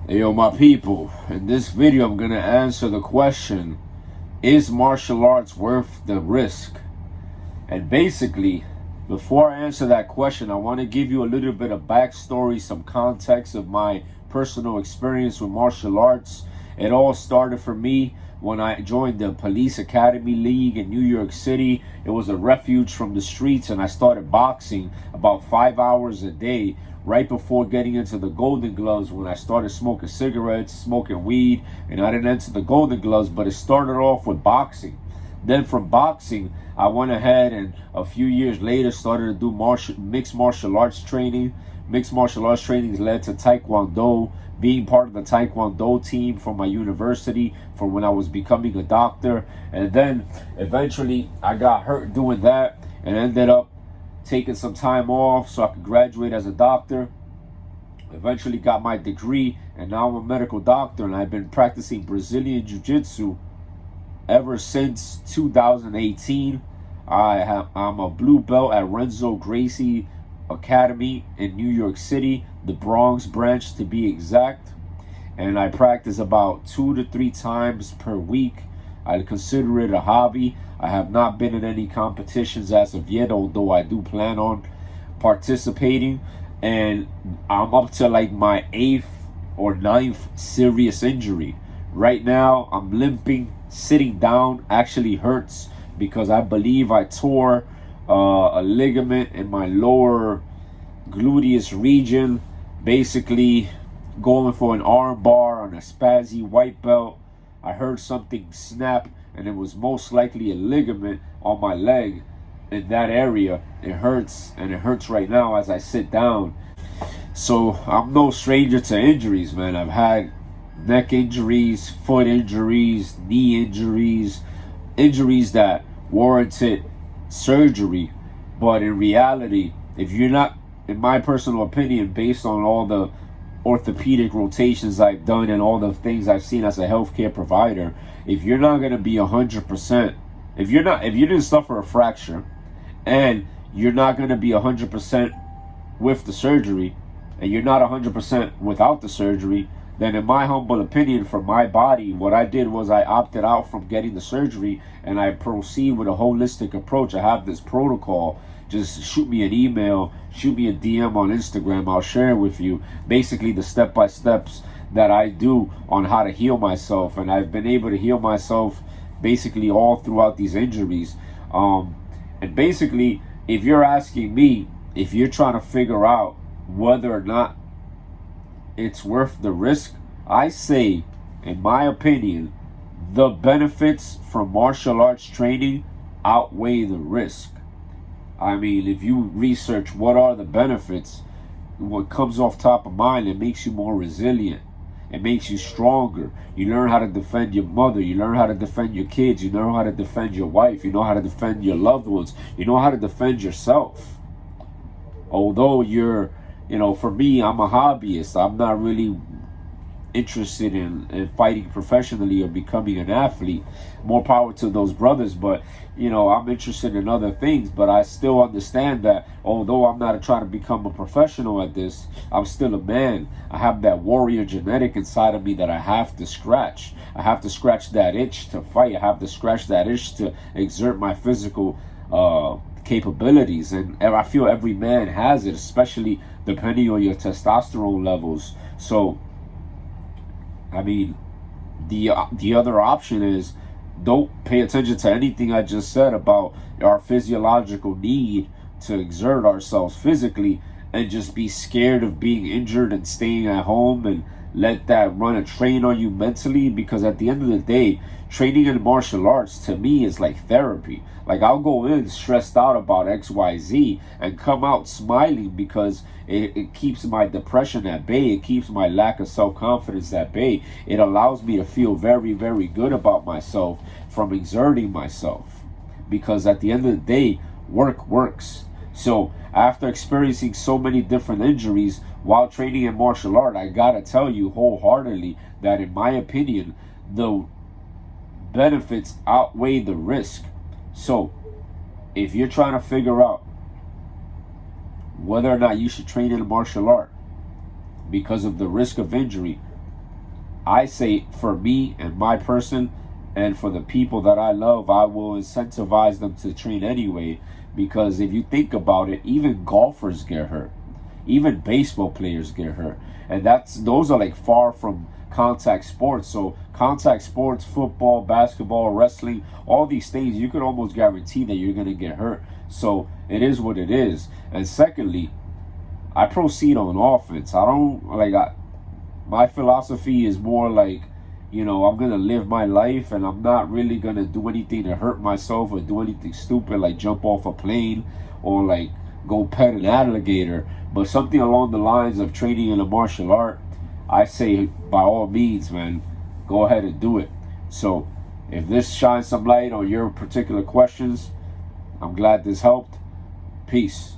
Hey, yo, my people, in this video I'm going to answer the question, is martial arts worth the risk? And basically, before I answer that question, I want to give you a little bit of backstory, some context of my personal experience with martial arts. It all started for me when I joined the Police Academy League in New York City. It was a refuge from the streets, and I started boxing about 5 hours a day right before getting into the Golden Gloves, when I started smoking cigarettes, smoking weed, and I didn't enter the Golden Gloves, but it started off with boxing. Then from boxing, I went ahead and a few years later started to do mixed martial arts training. Mixed martial arts training led to Taekwondo, being part of the Taekwondo team from my university from when I was becoming a doctor. And then eventually I got hurt doing that and ended up taking some time off so I could graduate as a doctor. Eventually got my degree, and now I'm a medical doctor, and I've been practicing Brazilian Jiu-Jitsu ever since 2018. I'm a blue belt at Renzo Gracie Academy in New York City, the Bronx branch to be exact, and I practice about 2 to 3 times per week. I consider it a hobby. I have not been in any competitions as of yet, although I do plan on participating. And I'm up to like my 8th or 9th serious injury. Right now, I'm limping. Sitting down actually hurts because I believe I tore a ligament in my lower gluteus region. Basically, going for an arm bar on a Spazzy white belt, I heard something snap, and it was most likely a ligament on my leg in that area. It hurts, and it hurts right now as I sit down. So I'm no stranger to injuries, man. I've had neck injuries, foot injuries, knee injuries, injuries that warranted surgery. But in reality, if you're not, in my personal opinion, based on all the orthopedic rotations I've done and all the things I've seen as a healthcare provider, if you're not going to be 100%, if you didn't suffer a fracture and you're not going to be 100% with the surgery, and you're not 100% without the surgery, then in my humble opinion, for my body, what I did was I opted out from getting the surgery, and I proceed with a holistic approach. I have this protocol. Just shoot me an email, shoot me a DM on Instagram. I'll share it with you. Basically, the step-by-steps that I do on how to heal myself. And I've been able to heal myself basically all throughout these injuries. And basically, if you're asking me, if you're trying to figure out whether or not it's worth the risk, I say, in my opinion, the benefits from martial arts training outweigh the risk. I mean, if you research what are the benefits, what comes off top of mind, it makes you more resilient. It makes you stronger. You learn how to defend your mother. You learn how to defend your kids. You know how to defend your wife. You know how to defend your loved ones. You know how to defend yourself. Although for me, I'm a hobbyist. I'm not really interested in fighting professionally or becoming an athlete. More power to those brothers, but I'm interested in other things. But I still understand that although I'm not trying to become a professional at this, I'm still a man. I have that warrior genetic inside of me that I have to scratch. I have to scratch that itch to fight. I have to scratch that itch to exert my physical capabilities, and I feel every man has it, especially depending on your testosterone levels. So I mean, the other option is don't pay attention to anything I just said about our physiological need to exert ourselves physically, and just be scared of being injured and staying at home and let that run a train on you mentally. Because at the end of the day, training in martial arts to me is like therapy. Like, I'll go in stressed out about XYZ and come out smiling because it keeps my depression at bay. It keeps my lack of self-confidence at bay. It allows me to feel very, very good about myself from exerting myself. Because at the end of the day, work works. So after experiencing so many different injuries while training in martial art, I gotta tell you wholeheartedly that in my opinion, the benefits outweigh the risk. So if you're trying to figure out whether or not you should train in a martial art because of the risk of injury, I say for me and my person and for the people that I love, I will incentivize them to train anyway. Because if you think about it, even golfers get hurt. Even baseball players get hurt. And those are like far from contact sports. So contact sports, football, basketball, wrestling, all these things, you can almost guarantee that you're going to get hurt. So it is what it is. And secondly, I proceed on offense. My philosophy is more like, I'm going to live my life and I'm not really going to do anything to hurt myself or do anything stupid like jump off a plane or like go pet an alligator. But something along the lines of training in a martial art, I say by all means, man, go ahead and do it. So if this shines some light on your particular questions, I'm glad this helped. Peace.